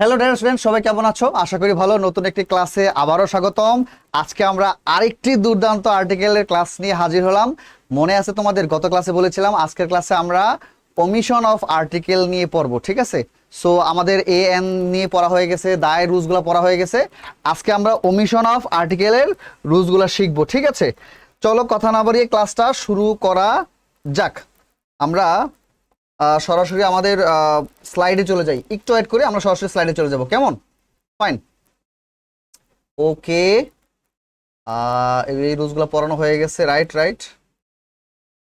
Hello dear student, সবাই কেমন আছো? আশা করি ভালো। নতুন একটি ক্লাসে আবারও স্বাগতম। আজকে আমরা আরেকটি দুর্দান্ত আর্টিকেলের ক্লাস নিয়ে হাজির হলাম। মনে আছে তোমাদের, গত ক্লাসে বলেছিলাম আজকের ক্লাসে আমরা ওমিশন অফ আর্টিকেল নিয়ে পড়বো, ঠিক আছে? সো আমাদের এ এন নিয়ে পড়া হয়ে গেছে, দায়ের রুলসগুলো পড়া হয়ে গেছে। আজকে আমরা ওমিশন অফ আর্টিকেলের রুলসগুলো শিখবো, ঠিক আছে? চলো কথা না বাড়িয়ে ক্লাসটা শুরু করা যাক। আমরা সরাসরি আমাদের স্লাইডে চলে যাই। একটু ওয়েট করে আমরা সরাসরি স্লাইডে চলে যাব, কেমন? ফাইন, ওকে। এই রুলসগুলো পড়ানো হয়ে গেছে, রাইট রাইট,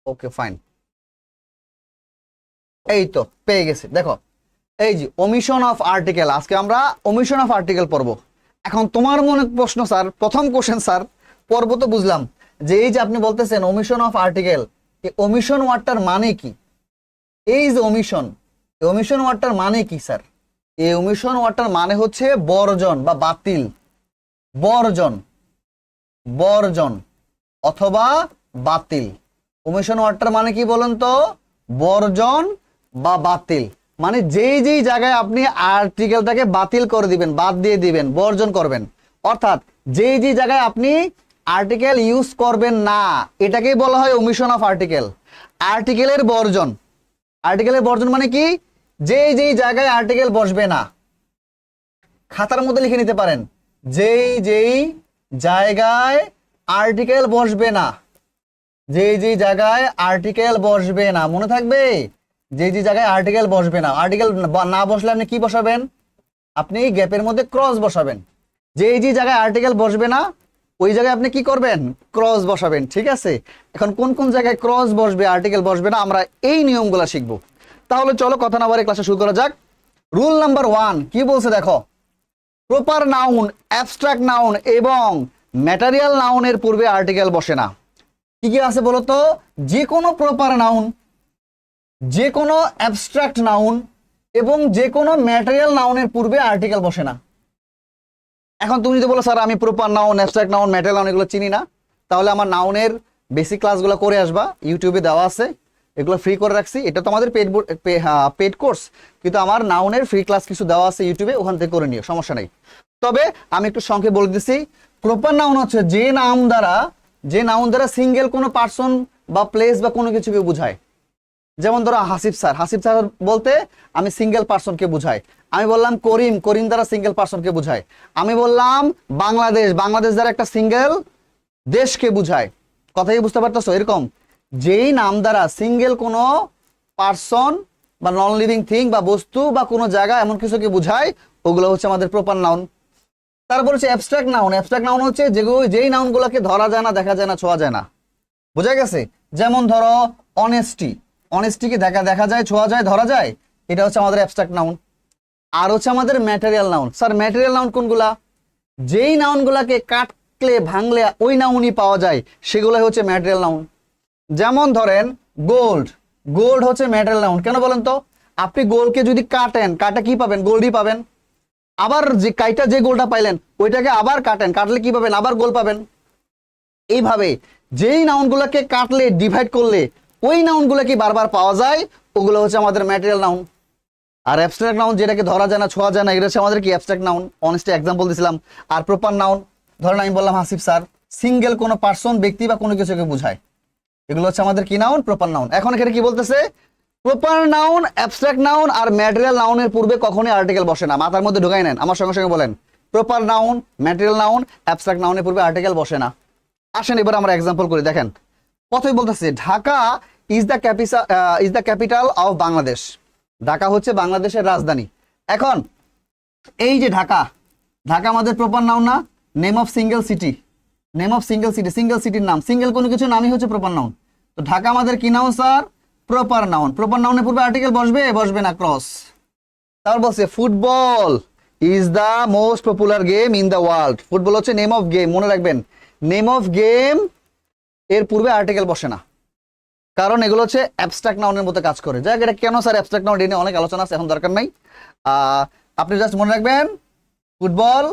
ওকে ফাইন। এই তো পেয়ে গেছি, দেখো এই যে ওমিশন অফ আর্টিকেল। আজকে আমরা ওমিশন অফ আর্টিকেল পড়বো। এখন তোমার মনে প্রশ্ন, স্যার প্রথম কোশ্চেন, স্যার পড়বো তো বুঝলাম, যে এই যে আপনি বলতেছেন ওমিশন অফ আর্টিকেল, এই ওমিশন ওয়ার্ডটার মানে কি? এই যে ওমিশন, ওমিশন ওয়ার্ডটার মানে কি স্যার? এই ওমিশন ওয়ার্ডটার মানে হচ্ছে বর্জন বা বাতিল। বর্জন, বর্জন অথবা বাতিল। ওমিশন ওয়ার্ডটার মানে কি বলেন তো? বর্জন বা বাতিল। মানে যেই যেই জায়গায় আপনি আর্টিকেলটাকে বাতিল করে দিবেন, বাদ দিয়ে দিবেন, বর্জন করবেন, অর্থাৎ যেই যেই জায়গায় আপনি আর্টিকেল ইউজ করবেন না, এটাকেই বলা হয় ওমিশন অফ আর্টিকেল। আর্টিকেলের বর্জন, আর্টিকেলের বর্জন মানে কি? যেই যেই জায়গায় আর্টিকেল বসবে না, খাতার মধ্যে লিখে নিতে পারেন, যেই যেই জায়গায় আর্টিকেল বসবে না, যেই যেই জায়গায় আর্টিকেল বসবে না, মনে থাকবে, যেই যেই জায়গায় আর্টিকেল বসবে না। আর্টিকেল না বসলে আপনি কি বসাবেন? আপনি গ্যাপের মধ্যে ক্রস বসাবেন। যেই যেই জায়গায় আর্টিকেল বসবে না, ওই জায়গায় আপনি কি করবেন? ক্রস বসাবেন, ঠিক আছে? এখন কোন কোন জায়গায় ক্রস বসবে, আর্টিকেল বসবে না, আমরা এই নিয়মগুলো শিখবো। তাহলে চলো কথা না বাড়িয়ে ক্লাসে শুরু করা যাক। রুল নাম্বার 1 কি বলছে দেখো, প্রপার নাউন, অ্যাবস্ট্রাক্ট নাউন এবং ম্যাটেরিয়াল নাউনের পূর্বে আর্টিকেল বসে না। কি কি আছে বলো তো? যে কোনো প্রপার নাউন, যে কোনো অ্যাবস্ট্রাক্ট নাউন এবং যে কোনো ম্যাটেরিয়াল নাউনের পূর্বে আর্টিকেল বসে না। এখন তুমি যদি বলো স্যার আমি proper noun, abstract noun, material noun এগুলো চিনি না, তাহলে আমার নাউনের বেসিক ক্লাসগুলো করে আসবা, ইউটিউবে দেওয়া আছে, এগুলো ফ্রি করে রাখছি। এটা তো আমাদের পেড কোর্স, কিন্তু আমার নাউনের ফ্রি ক্লাস কিছু দেওয়া আছে ইউটিউবে, ওখান থেকে করে নিও, সমস্যা নেই। তবে আমি একটু সংক্ষেপে বলে দিচ্ছি, প্রপার নাউন হচ্ছে যে নাউন দ্বারা সিঙ্গেল কোনো পার্সন বা প্লেস বা কোনো কিছুকে বোঝায়। যেমন ধরো হাসিব স্যার, হাসিব স্যার বলতে আমি সিঙ্গেল পার্সনকে বুঝাই। আমি বললাম করিম, করিম দ্বারা সিঙ্গেল পার্সনকে বুঝায়। আমি বললাম বাংলাদেশ, বাংলাদেশ দ্বারা একটা সিঙ্গেল দেশকে বুঝায়। কথাই বুঝতে পারতেছো? এরকম যেই নাম দ্বারা সিঙ্গেল কোনো পার্সন বা নন লিভিং থিং বা বস্তু বা কোনো জায়গা এমন কিছুকে বুঝায়, ওগুলো হচ্ছে আমাদের প্রপার নাউন। তারপর হচ্ছে অ্যাবস্ট্রাক্ট নাউন। অ্যাবস্ট্রাক্ট নাউন হচ্ছে যেগুলো, যেই নাউনগুলোকে ধরা যায় না, দেখা যায় না, ছোঁয়া যায় না। বোঝা গেছে? যেমন ধরো অনেস্টি, অনেস্টিকে দেখা যায়, ছোঁয়া যায়, ধরা যায়, এটা হচ্ছে আমাদের অ্যাবস্ট্রাক্ট নাউন। আর হচ্ছে আমাদের material noun. Sir material noun কোনগুলা? যেই নাউনগুলাকে কাটলে ভাঙলে ওই নাউনই পাওয়া যায়, সেগুলো হচ্ছে ম্যাটেরিয়াল নাউন। যেমন ধরেন গোল্ড, গোল্ড হচ্ছে ম্যাটেরিয়াল নাউন। কেন বলেন তো? আপনি গোল্ডকে যদি কাটেন, কাটে কি পাবেন? গোল্ডই পাবেন। আবার যে কাইটা যে গোল্ডটা পাইলেন, ওইটাকে আবার কাটেন, কাটলে কি পাবেন? আবার গোল্ড পাবেন। এইভাবে যেই নাউনগুলোকে কাটলে, ডিভাইড করলে ওই নাউনগুলোকে বারবার পাওয়া যায়, ওগুলো হচ্ছে আমাদের ম্যাটেরিয়াল নাউন। আর অ্যাবস্ট্রাক্ট নাউন যেটাকে ধরা যায় না, ছোঁয়া যায় না, এটা হচ্ছে আমাদের কি? Abstract noun. অনেস্টি এক্সাম্পল দিছিলাম। আর প্রপার নাউন, ধরেন আমি বললাম হাসিব স্যার, সিঙ্গেল কোনো পার্সন, ব্যক্তি বা কোনো কিছুকে বোঝায়, এগুলো হচ্ছে আমাদের কি নাউন? Proper noun. এখন এখানে কি বলতেছে? প্রপার নাউন, অ্যাবস্ট্রাক্ট নাউন আর ম্যাটেরিয়াল নাউনের পূর্বে কখনোই আর্টিকেল বসে না। মাথার মধ্যে ঢুকাই নেন, আমার সঙ্গে সঙ্গে বলেন, proper noun, material noun, abstract নাউনের পূর্বে আর্টিকেল বসে না। আসেন এবার আমরা এক্সাম্পল করি। দেখেন, প্রথমে বলতেছে Dhaka is the capital of Bangladesh. Dhaka হচ্ছে বাংলাদেশের রাজধানী। এখন এই যে ঢাকা, ঢাকা আমাদের প্রপার নাউন না? Name of single city, name of single city, single সিটির নাম, সিঙ্গেল কোনো কিছু নামই হচ্ছে প্রপার নাউন। তো ঢাকা আমাদের কি noun sir? Proper noun. Proper নাউনের পূর্বে আর্টিকেল বসবে? বসবে না, ক্রস। তারপর বলছে football is the most popular game in the world. Football হচ্ছে নেম অফ গেম, মনে রাখবেন, নেম অফ গেম এর পূর্বে আর্টিকেল বসে না, কারণ এগুলো হচ্ছে অ্যাবস্ট্রাক্ট নাউনের মতো কাজ করে। যাক, এটা কেন স্যার অ্যাবস্ট্রাক্ট নাউন, এটা অনেক আলোচনা আছে, এখন দরকার নাই। আপনি জাস্ট মনে রাখবেন football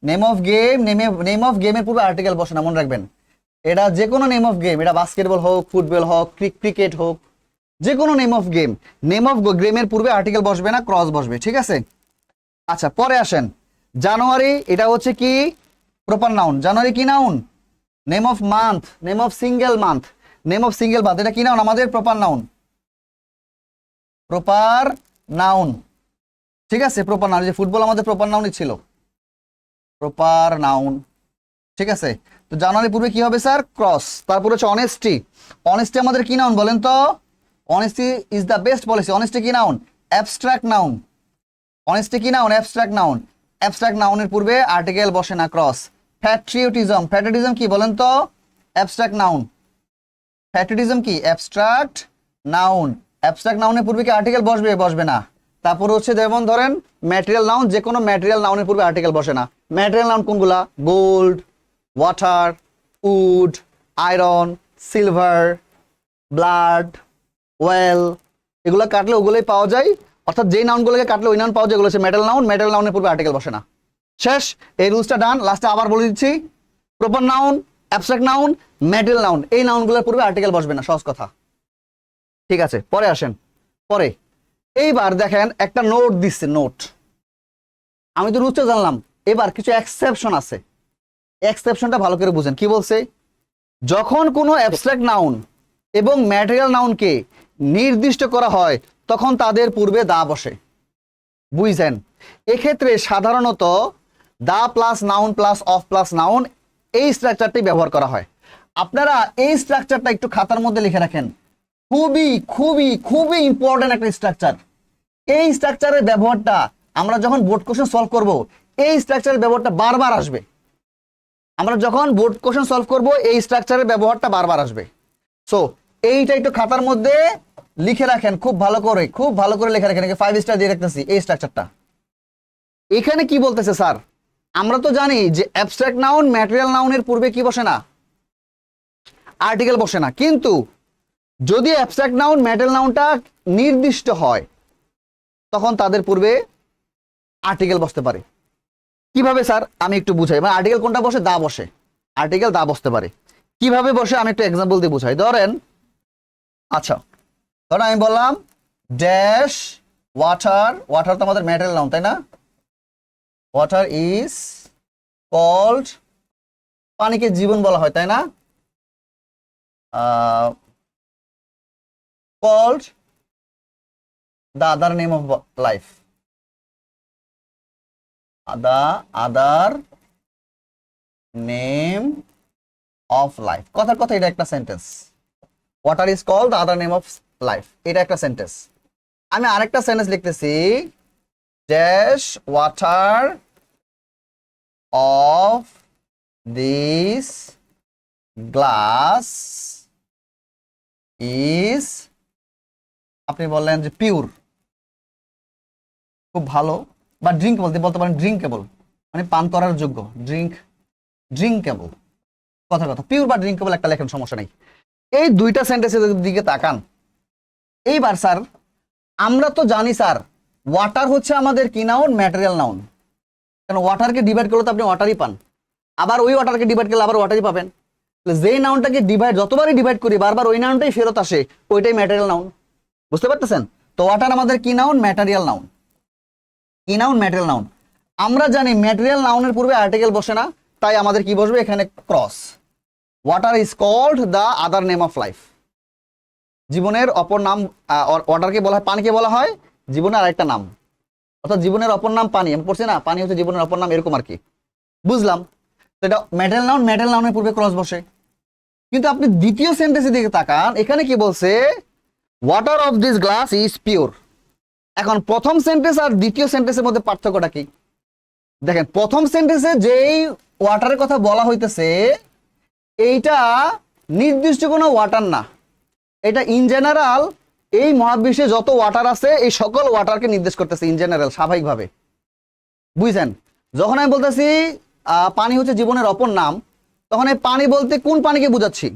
name of game, name of গেমের পূর্বে আর্টিকেল বসে না, মনে রাখবেন। এটা যে কোনো নেম অফ গেম, এটা বাস্কেটবল হোক, ফুটবল হোক, ক্রিকেট হোক, যে কোনো name of game, name of গেমের পূর্বে আর্টিকেল বসবে না, ক্রস বসবে, ঠিক আছে? আচ্ছা পরে আসেন, জানুয়ারি এটা হচ্ছে কি প্রপার নাউন। জানুয়ারি কি noun? Name of month, name of single month, name of single month, এটা কি নাউন? আমাদের প্রপার নাউন, প্রপার নাউন। ঠিক আছে, প্রপার নাউন। যে ফুটবল আমাদের প্রপার নাউনই ছিল, প্রপার নাউন। ঠিক আছে, তো জানুয়ারি পূর্বে কি হবে স্যার? ক্রস। তারপর হচ্ছে অনেস্টি। অনেস্টি আমাদের কি নাউন বলেন তো? Honesty is the best policy. Honesty কি নাউন? Abstract noun. অনেস্টি কি নাউন? Abstract noun. অ্যাবস্ট্রাক্ট নাউনের পূর্বে আর্টিকেল বসে না, ক্রস। প্যাট্রিয়টিজম, প্যাট্রিয়টিজম কি বলেন তো? Abstract noun. প্যাট্রিয়টিজম কি? Abstract noun. অ্যাবস্ট্রাক্ট নাউনের পূর্বে কি আর্টিকেল বসবে? বসবে না। তারপর হচ্ছে যেমন ধরেন ম্যাটেরিয়াল নাউন, যে কোনো ম্যাটেরিয়াল নাউনের পূর্বে আর্টিকেল বসে না। ম্যাটেরিয়াল নাউন কোনগুলা? Gold, water, wood, iron, silver, blood, oil, এগুলো কাটলে ওগুলোই পাওয়া যায়। অর্থাৎ যেই নাউনগুলোকে কাটলে ওই নাউন পাওয়া যায়, এগুলো হচ্ছে মেটাল নাউন। মেটাল নাউনের পূর্বে আর্টিকেল বসে না। শেষ, এই রুলসটা ডান। লাস্টে আবার বলে দিচ্ছি, proper noun, abstract noun, metal noun, এই নাউনগুলোর পূর্বে আর্টিকেল বসবে না, সহজ কথা। ঠিক আছে, পরে আসেন। পরে এইবার দেখেন একটা নোট দিচ্ছে, নোট। আমি তো রুলসটা জানলাম, এবার কিছু এক্সেপশন আছে। এক্সেপশনটা ভালো করে বুঝেন। কি বলছে? যখন কোনো অ্যাবস্ট্রাক্ট নাউন এবং ম্যাটেরিয়াল নাউনকে নির্দিষ্ট করা হয় তখন তাদের পূর্বে দা বসে। বুঝছেন? এক্ষেত্রে সাধারণত the plus noun plus of plus noun, এই স্ট্রাকচারটি ব্যবহার করা হয়। আপনারা এই স্ট্রাকচারটা একটু খাতার মধ্যে লিখে রাখেন। খুবই খুবই খুবই ইম্পর্টেন্ট একটা স্ট্রাকচার। এই স্ট্রাকচারের ব্যবহারটা আমরা যখন বোর্ড কোশ্চেন সলভ করব, এই স্ট্রাকচারের ব্যবহারটা বারবার আসবে। আমরা যখন বোর্ড কোশ্চেন সলভ করব, এই স্ট্রাকচারের ব্যবহারটা বারবার আসবে। সো এইটা একটু খাতার মধ্যে লিখে রাখেন, খুব ভালো করে, খুব ভালো করে লিখে রাখেন। 5 স্টার দিয়ে রাখতেছি এই স্ট্রাকচারটা। এখানে কি বলতেছে স্যার? আমরা তো জানি যে অ্যাবস্ট্রাক্ট নাউন ম্যাটেরিয়াল নাউনের পূর্বে কি বসে না? আর্টিকেল বসে না। কিন্তু যদি অ্যাবস্ট্রাক্ট নাউন ম্যাটেরিয়াল নাউনটা নির্দিষ্ট হয় তখন তাদের পূর্বে আর্টিকেল বসতে পারে। কিভাবে স্যার? আমি একটু বুঝাই। মানে আর্টিকেল কোনটা বসে? দা বসে। আর্টিকেল দা বসতে পারে। কিভাবে বসে আমি একটু এক্সাম্পল দিয়ে বুঝাই। ধরেন, আচ্ছা ধরেন আমি বললাম ড্যাশ ওয়াটার। ওয়াটার তো আমাদের ম্যাটেরিয়াল নাউন, তাই না? ওয়াটার ইজ কল্ড, পানিকে জীবন বলা হয়, তাই না? Called the other name of life, the other name of life. কথার কথা এটা একটা sentence. Water is called the other name of life, এটা একটা সেন্টেন্স। আমি আরেকটা সেন্টেন্স লিখতেছি, dash water of this glass is, আপনি বললেন যে পিওর, খুব ভালো, বা ড্রিঙ্কেবল বলতে পারেন, ড্রিঙ্কেবল মানে পান করার যোগ্য, ড্রিঙ্কেবল। কথা কথা পিওর বা ড্রিঙ্কেবল একটা লেখেন, সমস্যা নেই। এই দুইটা সেন্টেন্সের দিকে তাকান। এইবার স্যার আমরা তো জানি স্যার ওয়াটার হচ্ছে আমাদের কি নাউন? Material noun. কারণ ওয়াটারকে ডিভাইড করলে তো আপনি ওয়াটারই পান, আবার ওই ওয়াটারকে ডিভাইড করলে আবার ওয়াটারই পাবেন। যেই নাউনটাকে ডিভাইড, যতবারই ডিভাইড করি বারবার ওই নাউনটাই ফেরত আসে, ওইটাই ম্যাটেরিয়াল নাউন। বুঝতে পারতেছেন? তো ওয়াটার আমাদের কি নাউন? Material noun. কি নাউন? Material noun. আমরা জানি ম্যাটেরিয়াল নাউনের পূর্বে আর্টিকেল বসে না, তাই আমাদের কি বসবে এখানে? Cross. Water is called the other name of life, জীবনের অপর নাম। ওয়াটারকে বলা হয়, পানিকে বলা হয় জীবনের আরেকটা নাম। অর্থাৎ জীবনের অপর নাম পানি। আমি পড়ছি না, পানি হচ্ছে জীবনের অপর নাম, এরকম আর কি। বুঝলাম? তো এটা ম্যাটেরিয়াল নাউন, ম্যাটেরিয়াল নাউনের পূর্বে ক্রস বসে। কিন্তু আপনি দ্বিতীয় সেন্টেন্সের দিকে তাকান, এখানে কি বলছে? Water of this glass is pure. এখন প্রথম সেন্টেন্স আর দ্বিতীয় সেন্টেন্সের মধ্যে পার্থক্যটা কি? দেখেন, প্রথম সেন্টেন্সে যেই ওয়াটারের কথা বলা হইতেছে এইটা নির্দিষ্ট কোনো ওয়াটার না, এটা ইন জেনারেল এই মহাবিশ্বে যত ওয়াটার আছে এই সকল ওয়াটারকে নির্দেশ করতেছে ইন জেনারেল, স্বাভাবিকভাবে। বুঝছেন? যখন আমি বলতেছি পানি হচ্ছে জীবনের অপর নাম, তখন এই পানি বলতে কোন পানিকে বুঝাচ্ছি?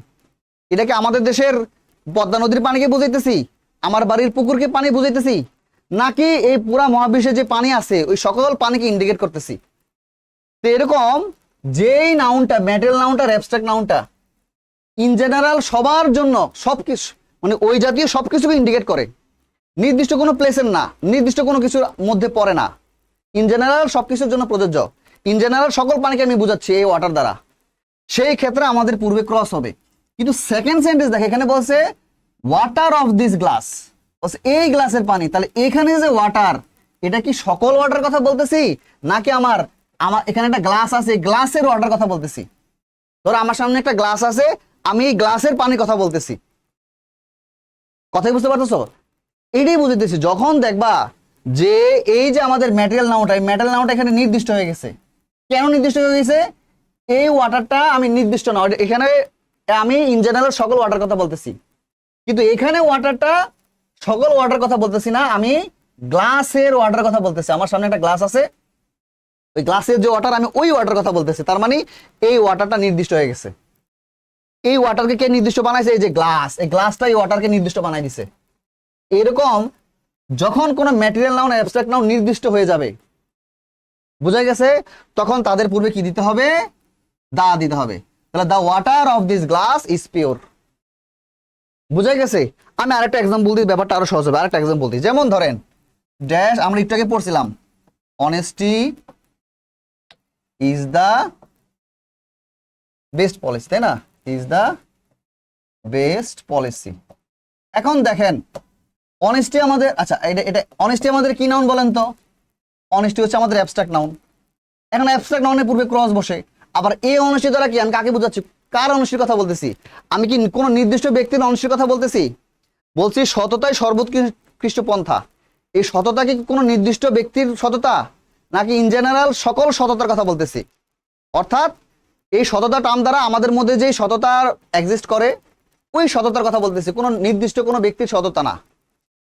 এটাকে আমাদের দেশের পদ্মা নদীর পানিকে বুঝাইতেছি, আমার বাড়ির পুকুরকে পানি বুঝাইতেছি, নাকি এই পুরা মহাবিশ্বে যে পানি আছে ওই সকল পানিকে ইন্ডিকেট করতেছি? তো এরকম যেই নাউনটা ম্যাটেরিয়াল নাউনটা, অ্যাবস্ট্রাক্ট নাউনটা ইন জেনারেল সবার জন্য সবকিছু, মানে ওই জাতীয় সবকিছুকে ইন্ডিকেট করে, নির্দিষ্ট কোনো প্লেসের না, নির্দিষ্ট কোনো কিছুর মধ্যে পড়ে না। ইন জেনারেল সবকিছুর জন্য প্রযোজ্য, ইন জেনারেল সকল পানিকে আমি বুঝাচ্ছি এই ওয়াটার দ্বারা, সেই ক্ষেত্রে আমাদের পূর্বে ক্রস হবে। কিন্তু সেকেন্ড সেন্টেন্স দেখে এখানে বলছে ওয়াটার অফ দিস গ্লাস, বলছে এই গ্লাসের পানি, তাহলে এখানে যে ওয়াটার, এটা কি সকল ওয়াটার কথা বলতেছি নাকি আমার আমার এখানে একটা গ্লাস আছে, গ্লাসের ওয়াটার কথা বলতেছি? ধরো আমার সামনে একটা গ্লাস আছে, আমি এই গ্লাসের পানির কথা বলতেছি, কথাই বুঝতে পারতেছো? এটাই বুঝতেছি যখন দেখবা যে এই যে আমাদের ম্যাটেরিয়াল নাউনটা, এই ম্যাটেরিয়াল নাউনটা এখানে নির্দিষ্ট হয়ে গেছে। কেন নির্দিষ্ট হয়ে গেছে? এই ওয়াটারটা আমি নির্দিষ্ট না, এখানে আমি ইন জেনারেল সকল ওয়াটার কথা বলতেছি, কিন্তু এখানে ওয়াটারটা সকল ওয়াটার কথা বলতেছি না, আমি গ্লাসের ওয়াটার কথা বলতেছি। আমার সামনে একটা গ্লাস আছে, ওই গ্লাসের যে ওয়াটার, আমি ওই ওয়াটার কথা বলতেছি। তার মানে এই ওয়াটারটা নির্দিষ্ট হয়ে গেছে। এই ওয়াটারকে কে নির্দিষ্ট বানাইছে? এই যে গ্লাস, এই গ্লাসটা এই ওয়াটারকে নির্দিষ্ট বানাই দিছে। এরকম যখন কোনো ম্যাটেরিয়াল নাউন অ্যাবস্ট্রাক্ট নাউন নির্দিষ্ট হয়ে যাবে, বুঝা গেছে, তখন তাদের পূর্বে কি দিতে হবে? দা দিতে হবে। তাহলে the water of this glass is pure, বুঝা গেছে? আমি আরেকটা এক্সাম্পল দিই, ব্যাপারটা আরো সহজ হবে। আরেকটা এক্সাম্পল দিই, যেমন ধরেন ড্যাশ, আমরা একটু আগে পড়ছিলাম honesty is the best policy, তাই না? Is the best policy. এখন দেখেন অনেস্টি আমাদের, আচ্ছা এটা অনেস্টি আমাদের কি নাউন বলেন তো? অনেস্টি হচ্ছে আমাদের অ্যাবস্ট্রাক্ট নাউন। এখন অ্যাবস্ট্রাক্ট নাউনের পূর্বে ক্রস বসে, আবার এই অনেস্টি দ্বারা কি আমি কাকে বোঝাচ্ছি? কার অনেস্টির কথা বলতেছি? আমি কি কোনো নির্দিষ্ট ব্যক্তির অনেস্টির কথা বলতেছি? বলছি সততাই সর্বোৎকৃষ্ট পন্থা। এই সততা কি কোনো নির্দিষ্ট ব্যক্তির সততা নাকি ইন জেনারেল সকল সততার কথা বলতেছি? অর্থাৎ এই সততা টার্ম দ্বারা আমাদের মধ্যে যে সততা এক্সিস্ট করে, ওই সততার কথা বলতেছি, কোনো নির্দিষ্ট কোনো ব্যক্তির সততা না।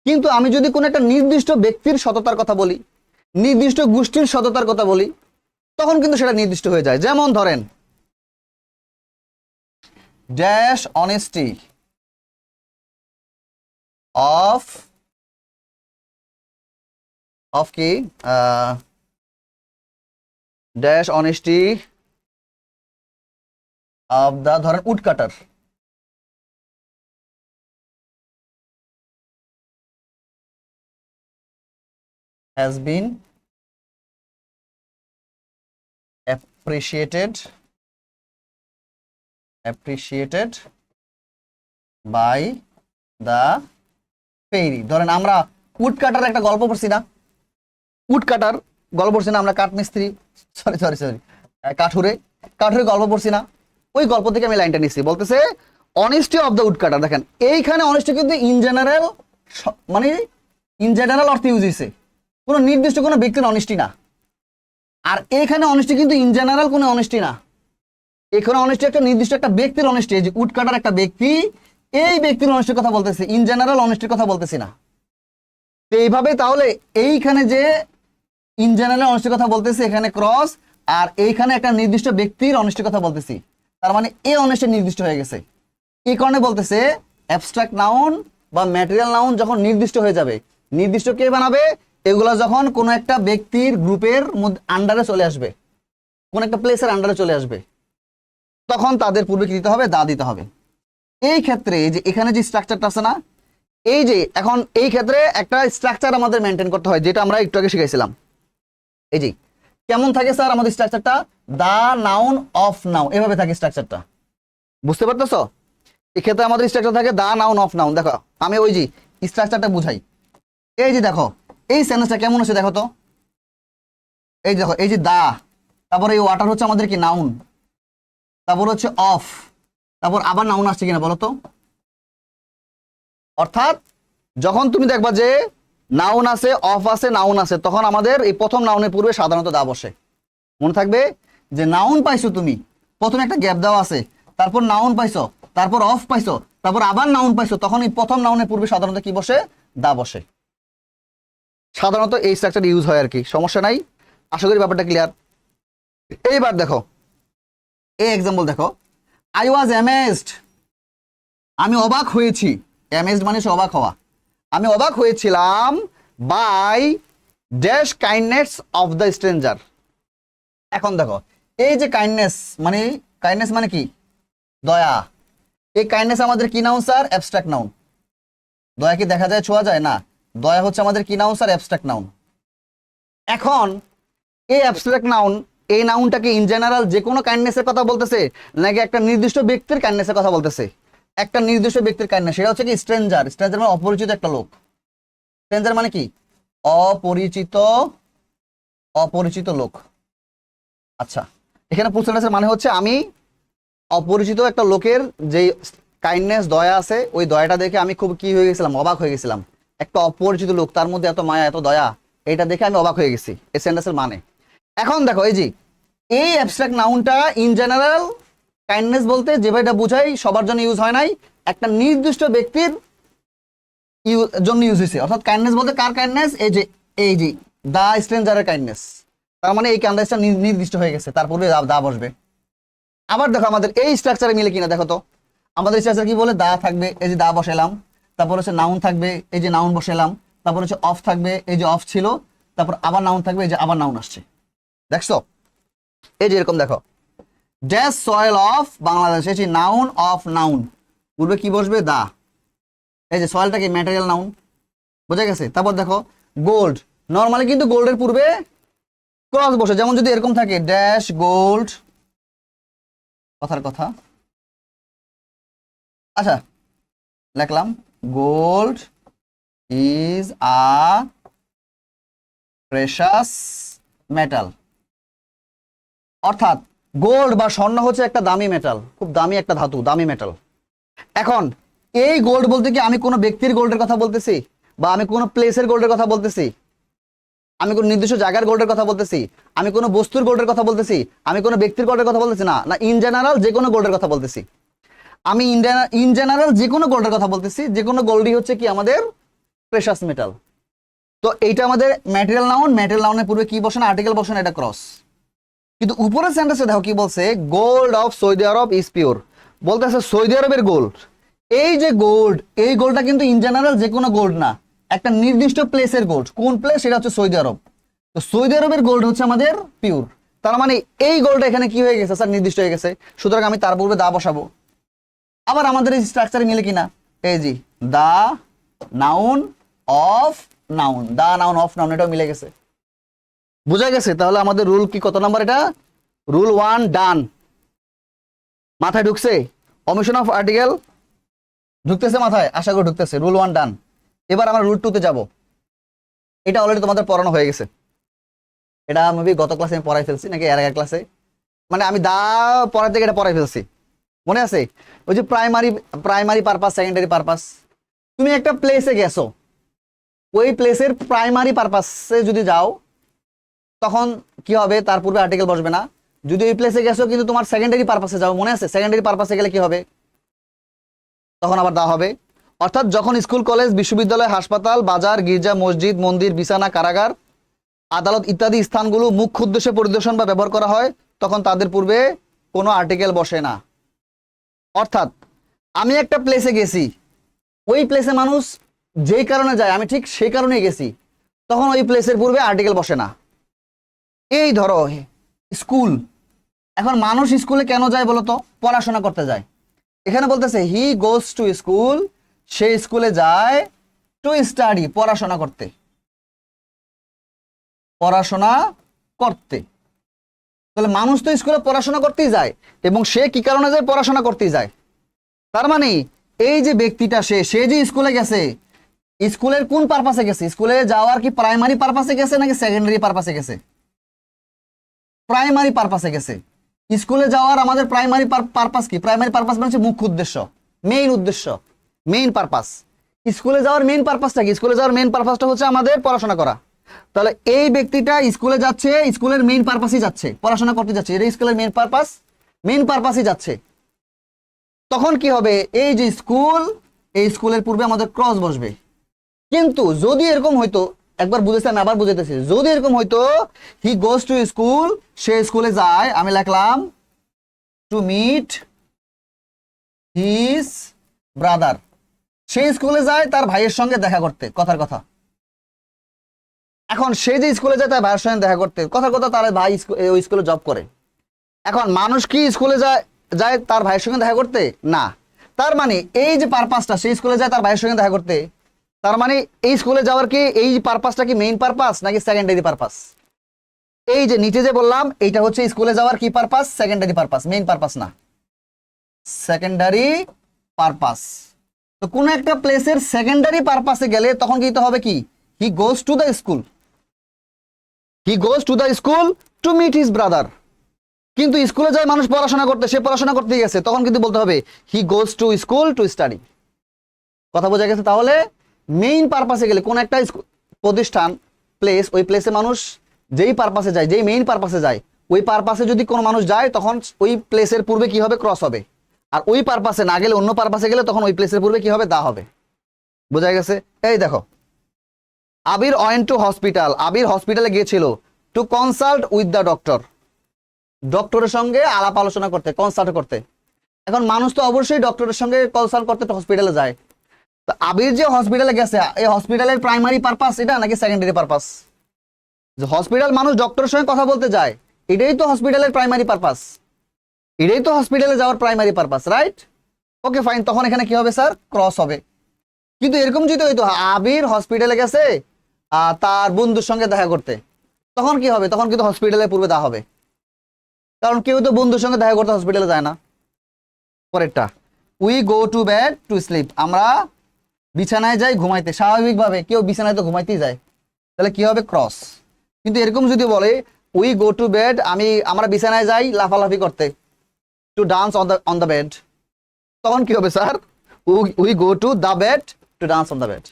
কিন্তু আমি যদি কোনো একটা নির্দিষ্ট ব্যক্তির সততার কথা বলি, নির্দিষ্ট গোষ্ঠীর সততার কথা বলি, তখন কিন্তু সেটা নির্দিষ্ট হয়ে যায়। যেমন ধরেন ড্যাশ অনেস্টি অফ কি ড্যাশ অনেস্টি অফ দা, ধরেন would cutter, has been appreciated by the fairy। ধরেন আমরা উড কাটার একটা গল্প পড়ছি না, উড কাটার গল্প পড়ছি না আমরা, কাঠমিস্ত্রি, সরি সরি সরি কাঠুরে গল্প পড়ছি না, ওই গল্প থেকে আমি লাইনটা নিচ্ছি। বলতেছে অনেস্টি অফ দ্য উড কাটার। দেখেন এইখানে অনেস্টি কিন্তু ইন জেনারেল, মানে ইন জেনারেল অর্থে ইউজ হয়েছে, কোনো নির্দিষ্ট কোনো ব্যক্তির অনেস্টি না। আর এইখানে অনেস্টি কিন্তু ইন জেনারেল কোনো অনেস্টি না, এখানে অনেস্টি একটা নির্দিষ্ট একটা ব্যক্তির অনেস্টি। যে উড কাটার একটা ব্যক্তি, এই ব্যক্তির অনেস্টির কথা বলতেছে, ইন জেনারেল অনেস্টির কথা বলতেছি না। তো এইভাবে তাহলে এইখানে যে ইন জেনারেল অনেস্টির কথা বলতেছি, এখানে ক্রস, আর এইখানে একটা নির্দিষ্ট ব্যক্তির অনেস্টির কথা বলতেছি, তার মানে এই অনেস্টি নির্দিষ্ট হয়ে গেছে। এই কারণে বলতেছে অ্যাবস্ট্রাক্ট নাউন বা ম্যাটেরিয়াল নাউন যখন নির্দিষ্ট হয়ে যাবে, নির্দিষ্ট কে বানাবে? এগুলো যখন কোনো একটা ব্যক্তির গ্রুপের মধ্যে আন্ডারে চলে আসবে, কোন একটা প্লেসের আন্ডারে চলে আসবে, তখন তাদের পূর্বে কি দিতে হবে? দা দিতে হবে। এই ক্ষেত্রে যে এখানে যে স্ট্রাকচারটা আছে না, এই যে এখন এই ক্ষেত্রে একটা স্ট্রাকচার আমাদের মেনটেন করতে হয়, যেটা আমরা একটু আগে শিখাইছিলাম। এই যে কেমন থাকে স্যার আমাদের স্ট্রাকচারটা? দা নাউন অফ নাউন, এভাবে থাকে স্ট্রাকচারটা, বুঝতে পারতেছো? এক্ষেত্রে আমাদের স্ট্রাকচার থাকে দা নাউন অফ নাউন। দেখো আমি ওই যে স্ট্রাকচারটা বুঝাই, এই যে দেখো এই সেন্টেন্সটা কেমন হচ্ছে দেখো তো, এই দেখো এই যে দা, তারপর এই ওয়াটার হচ্ছে আমাদের কি নাউন, তারপর হচ্ছে অফ, তারপর আবার নাউন আসছে কিনা বলো তো? অর্থাৎ যখন তুমি দেখবা যে নাউন আছে, অফ আছে, নাউন আছে, তখন আমাদের এই প্রথম নাউনের পূর্বে সাধারণত দা বসে। মনে থাকবে যে নাউন পাইছো তুমি, প্রথমে একটা গ্যাপ দেওয়া আছে, তারপর নাউন পাইছো, তারপর অফ পাইছো, তারপর আবার নাউন পাইছো, তখন এই প্রথম নাউনের পূর্বে সাধারণত কি বসে? দা বসে। সাধারণত এই স্ট্রাকচার ইউজ হয় আর কি, সমস্যা নাই। আশা করি ব্যাপারটা ক্লিয়ার। এইবার দেখো এই এক্সাম্পল দেখো, আই ওয়াজ অ্যামেজড, আমি অবাক হয়েছি। অ্যামেজড মানে অবাক হওয়া। আমি অবাক হয়েছিলাম by dash kindness of the stranger. এখন দেখো এই যে কাইন্ডনেস মানে কি? দয়া। এই কাইন্ডনেস আমাদের কি নাউন স্যার? Abstract noun. দয়া কি দেখা যায়, ছোঁয়া যায় না? দয়া হচ্ছে আমাদের কি নাউন স্যার? Abstract noun. এখন এই অ্যাবস্ট্রাক্ট নাউন, এই নাউনটাকে ইন জেনারেল যে কোনো কাইন্ডনেসের কথা বলতেছে নাকি একটা নির্দিষ্ট ব্যক্তির কাইন্ডনেসের কথা বলতেছে? একটা নির্দিষ্ট ব্যক্তির কাইন্ডনেস, সেটা হচ্ছে কি স্ট্রেঞ্জার। স্ট্রেঞ্জার মানে অপরিচিত একটা লোক। স্ট্রেঞ্জার মানে কি? অপরিচিত, অপরিচিত লোক। আচ্ছা, এখানে প্রশ্নটার মানে হচ্ছে আমি অপরিচিত একটা লোকের যে কাইন্ডনেস, দয়া আছে, ওই দয়াটা দেখে আমি খুব কি হয়ে গেছিলাম, অবাক হয়ে গেছিলাম। একটা অপরিচিত লোক, তার মধ্যে এত মায়া, এত দয়া, এটা দেখে আমি অবাক হয়ে গেছি। এই সেন্টেন্সের মানে এখন দেখো, এই যে এই অ্যাবস্ট্রাক্ট নাউনটা ইন জেনারেল কাইন্ডনেস বলতে যেভাবে এটা বোঝাই সবার জন্য ইউজ হয় নাই, একটা নির্দিষ্ট ব্যক্তির জন্য ইউজ হয়েছে। অর্থাৎ কাইন্ডনেস বলতে কার কাইন্ডনেস? এই যে দা স্ট্রেঞ্জারের কাইন্ডনেস। তার মানে এই কাইন্ডনেসটা নির্দিষ্ট হয়ে গেছে, তারপরে দা বসবে। আবার দেখো আমাদের এই স্ট্রাকচারে মিলে কিনা দেখো তো। আমাদের স্ট্রাকচার কি বলে? দা থাকবে, এই যে দা বসাইলাম। তারপর হচ্ছে নাউন থাকবে, এই যে নাউন বসাইলাম। তারপর হচ্ছে অফ থাকবে, এই যে অফ ছিল। তারপর আবার নাউন থাকবে, এই যে আবার নাউন আসছে। দেখছো? এই যে এরকম দেখো, ড্যাশ সয়েল অফ বাংলাদেশ, এই যে নাউন অফ নাউন, পূর্বে কি বসবে? দা। এই যে সয়েলটা কি? Material noun. বোঝা গেছে? তারপর দেখো গোল্ড, নর্মালি কিন্তু গোল্ডের পূর্বে ক্রস বসে, যেমন যদি এরকম থাকে ড্যাশ গোল্ড, কথার কথা। আচ্ছা, লিখলাম gold is a precious metal. অর্থাৎ গোল্ড বা স্বর্ণ হচ্ছে একটা দামি মেটাল, খুব দামি একটা ধাতু, দামি মেটাল। এখন এই গোল্ড বলতে কি আমি কোনো ব্যক্তির গোল্ডের কথা বলতেছি, বা আমি কোনো প্লেসের গোল্ডের কথা বলতেছি, আমি কোনো নির্দিষ্ট জায়গার গোল্ডের কথা বলতেছি, আমি কোনো বস্তুর গোল্ডের কথা বলতেছি, আমি কোনো ব্যক্তির গোল্ডের কথা বলতেছি? না, ইন জেনারেল যে কোনো গোল্ডের কথা বলতেছি। আমি ইন জেনারেল যে কোনো গোল্ডের কথা বলতেছি, যে কোনো গোল্ডই হচ্ছে কি আমাদের প্রেশাস মেটাল। তো এইটা আমাদের ম্যাটেরিয়াল নাউন। ম্যাটেরিয়াল নাউনের পূর্বে কি বসে না? আর্টিকেল বসে না, এটা ক্রস। কিন্তু উপরের সেন্টেন্সে দেখো কি বলছে? Gold of Saudi Arab is pure. বলতেছে সৌদি আরবের গোল্ড। এই যে গোল্ড, এই গোল্ডটা কিন্তু ইন জেনারেল যে কোনো গোল্ড না, একটা নির্দিষ্ট প্লেসের গোল্ড। কোন প্লেস? সেটা হচ্ছে সৌদি আরব। তো সৌদি আরবের গোল্ড হচ্ছে আমাদের পিওর। তার মানে এই গোল্ডটা এখানে কি হয়ে গেছে স্যার? নির্দিষ্ট হয়ে গেছে। সুতরাং আমি তার পূর্বে দা বসাবো। আবার আমাদের এই স্ট্রাকচারে মিলে কিনা? এই যে the noun of noun, the noun of noun, এটাও মিলে গেছে। বুঝা গেছে? তাহলে আমাদের রুল কি, কত নাম্বার এটা? রুল 1 ডান। মাথায় ঢুকছে? অমিশন অফ আর্টিকেল ঢুকতেছে মাথায়? আশা করি ঢুকতেছে। রুল 1 ডান। এবার আমরা রুল 2 তে যাব। এটা অলরেডি তোমাদের পড়ানো হয়ে গেছে। এটা মেবি গত ক্লাসে আমি পড়াই ফেলছি, নাকি এর আগের ক্লাসে, মানে আমি দা পড়ার থেকে এটা পড়াই ফেলছি, মনে আছে? ওই যে প্রাইমারি পারপাস, সেকেন্ডারি পারপাস। তুমি একটা প্লেসে গেছো, ওই প্লেসের প্রাইমারি পারপাসে যদি যাও তখন কি হবে? তার পূর্বে আর্টিকেল বসবে না। যদি ওই প্লেসে গেছো কিন্তু তোমার সেকেন্ডারি পারপাসে যাও, মনে আছে? সেকেন্ডারি পারপাসে গেলে কি হবে? তখন আবার দা হবে। অর্থাৎ যখন স্কুল, কলেজ, বিশ্ববিদ্যালয়, হাসপাতাল, বাজার, গির্জা, মসজিদ, মন্দির, বিছানা, কারাগার, আদালত ইত্যাদি স্থানগুলো মুখ্য উদ্দেশ্যে পরিদর্শন বা ব্যবহার করা হয়, তখন তাদের পূর্বে কোনো আর্টিকেল বসে না। অর্থাৎ আমি একটা প্লেসে গেছি, ওই প্লেসে মানুষ যেই কারণে যায়, আমি ঠিক সেই কারণেই গেছি, তখন ওই প্লেসের পূর্বে আর্টিকেল বসে না। এই ধরো স্কুল, এখন মানুষ স্কুলে কেন যায় বলো তো? পড়াশোনা করতে যায়। এখানে বলতেছে হি গোজ টু স্কুল, সে স্কুলে যায় টু স্টাডি, পড়াশোনা করতে, পড়াশোনা করতে। তাহলে মানুষ তো স্কুলে পড়াশোনা করতেই যায়, এবং সে কি কারণে যায়? পড়াশোনা করতেই যায়। তার মানে এই যে ব্যক্তিটা, সে যে স্কুলে গেছে, স্কুলের কোন পারপাসে গেছে? স্কুলে যাওয়ার কি প্রাইমারি পারপাসে গেছে নাকি সেকেন্ডারি পারপাসে গেছে? প্রাইমারি পারপাসে গেছে। স্কুলে যাওয়ার আমাদের প্রাইমারি পারপাস কি? প্রাইমারি পারপাস মানে হচ্ছে মুখ্য উদ্দেশ্য, মেইন উদ্দেশ্য, মেইন পারপাস। স্কুলে যাওয়ার মেইন পারপাসটা কি? স্কুলে যাওয়ার মেইন পারপাসটা হচ্ছে আমাদের পড়াশোনা করা। তাহলে এই ব্যক্তিটা স্কুলে যাচ্ছে, স্কুলের মেইন পারপাসই যাচ্ছে, পড়াশোনা করতে যাচ্ছে, এটা স্কুলের মেইন পারপাস, মেইন পারপাসই যাচ্ছে। তখন কি হবে? এই যে স্কুল, এই স্কুলের পূর্বে আমাদের ক্রস বসবে। কিন্তু যদি এরকম হইতো, একবার বুঝেছি আমি আবার বুঝাইতেছি, যদি এরকম হইতো হি গোজ টু স্কুল, সে স্কুলে যায়, আমি লিখলাম টু মিট হিজ ব্রাদার, সে স্কুলে যায় তার ভাইয়ের সঙ্গে দেখা করতে, কথার কথা। এখন সে যে স্কুলে যায় তার ভাইয়ের সঙ্গে দেখা করতে, কথার কথা, তার ভাই ওই স্কুলে জব করে। এখন মানুষ কি স্কুলে যায় তার ভাইয়ের সঙ্গে দেখা করতে? না। তার মানে এই যে পারপাসটা, সেই স্কুলে যায় তার ভাইয়ের সঙ্গে দেখা করতে, তার মানে এই স্কুলে যাওয়ার কি এই পারপাসটা কি মেইন পারপাস নাকি সেকেন্ডারি পারপাস? এই যে নিচে যে বললাম এইটা হচ্ছে স্কুলে যাওয়ার কি purpose, secondary purpose, main purpose না, সেকেন্ডারি পারপাস। তো কোন একটা প্লেসের সেকেন্ডারি পারপাসে গেলে তখন কি হবে, কি he goes to the school, he goes to the school to meet his brother. কিন্তু স্কুলে যায় মানুষ পড়াশোনা করতে, সে পড়াশোনা করতে গেছে, তখন কিন্তু বলতে হবে he goes to school to study. কথা বোঝা গেছে? তাহলে মেইন পারপাসে গেলে কোন একটা প্রতিষ্ঠান, প্লেস, ওই প্লেসে মানুষ যেই পারপাসে যায়, যেই মেইন পারপাসে যায়, ওই পারপাসে যদি কোনো মানুষ যায় তখন ওই প্লেসের পূর্বে কি হবে, ক্রস হবে। আর ওই পারপাসে না গেলে, অন্য পারপাসে গেলে তখন ওই প্লেসের পূর্বে কি হবে, দা হবে। বোঝা গেছে? এই দেখো, আবির ওয়েন্ট টু হসপিটাল, আবির হসপিটালে গিয়েছিল to consult with the doctor, ডক্টরের সঙ্গে আলাপ আলোচনা করতে, কনসাল্ট করতে। এখন মানুষ তো অবশ্যই ডক্টরের সঙ্গে কনসাল্ট করতে হসপিটালে যায়। তো আবির যে হসপিটালে গেছে, এই হসপিটালের প্রাইমারি পারপাস এটা নাকি সেকেন্ডারি পারপাস? যে হসপিটাল মানুষ ডক্টরের সঙ্গে কথা বলতে যায়, এটাই তো হসপিটালের প্রাইমারি পারপাস, এটাই তো হসপিটালে যাওয়ার primary purpose, right? Okay fine, তখন এখানে কি হবে স্যার, ক্রস হবে। কিন্তু এরকম যদি হইতো আবির হসপিটালে গেছে তার বন্ধুর সঙ্গে দেখা করতে, তখন কি হবে, তখন কিন্তু হসপিটালের পূর্বে দা হবে, কারণ কেউ তো বন্ধুর সঙ্গে দেখা করতে হসপিটালে যায় না। পরেরটা, we go to bed to sleep, আমরা বিছানায় যাই ঘুমাইতে। স্বাভাবিকভাবে কেউ বিছানায় তো ঘুমাইতেই যায়, তাহলে কি হবে, ক্রস। কিন্তু এরকম যদি বলে উই গো টু বেড, আমরা বিছানায় যাই লাফালাফি করতে, to dance on the bed, তখন কি হবে sir, we go to the bed to dance on the bed.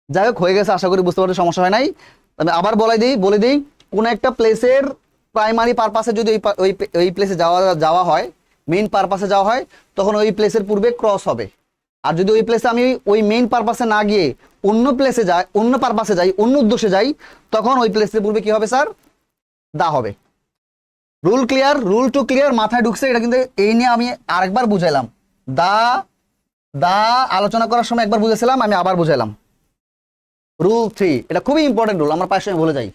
যাই হোক, হয়ে গেছে, আশা করি বুঝতে পারতে সমস্যা হয় নাই। আমি আবার বলে দিই কোন একটা প্লেসের প্রাইমারি পারপাসে যদি ওই প্লেসে যাওয়া হয়, মেইন পারপাসে যাওয়া হয়, তখন ওই প্লেসের পূর্বে ক্রস হবে। আর যদি ওই প্লেসে আমি ওই মেইন পারপাসে না গিয়ে অন্য প্লেসে যাই, অন্য পারপাসে যাই, অন্য উদ্দেশ্যে যাই, তখন ওই প্লেসের পূর্বে কি হবে স্যার, দা হবে। Rule clear? Rule two clear, মাথায় ঢুকছে? এটা কিন্তু এই নিয়ে আমি আরেকবার বুঝাইলাম, দা দা আলোচনা করার সময় একবার বুঝেছিলাম, আমি আবার বুঝাইলাম। রুল 3, এটা খুবই ইম্পর্টেন্ট রুল, আমরা প্রায় সময় ভুলে যাই।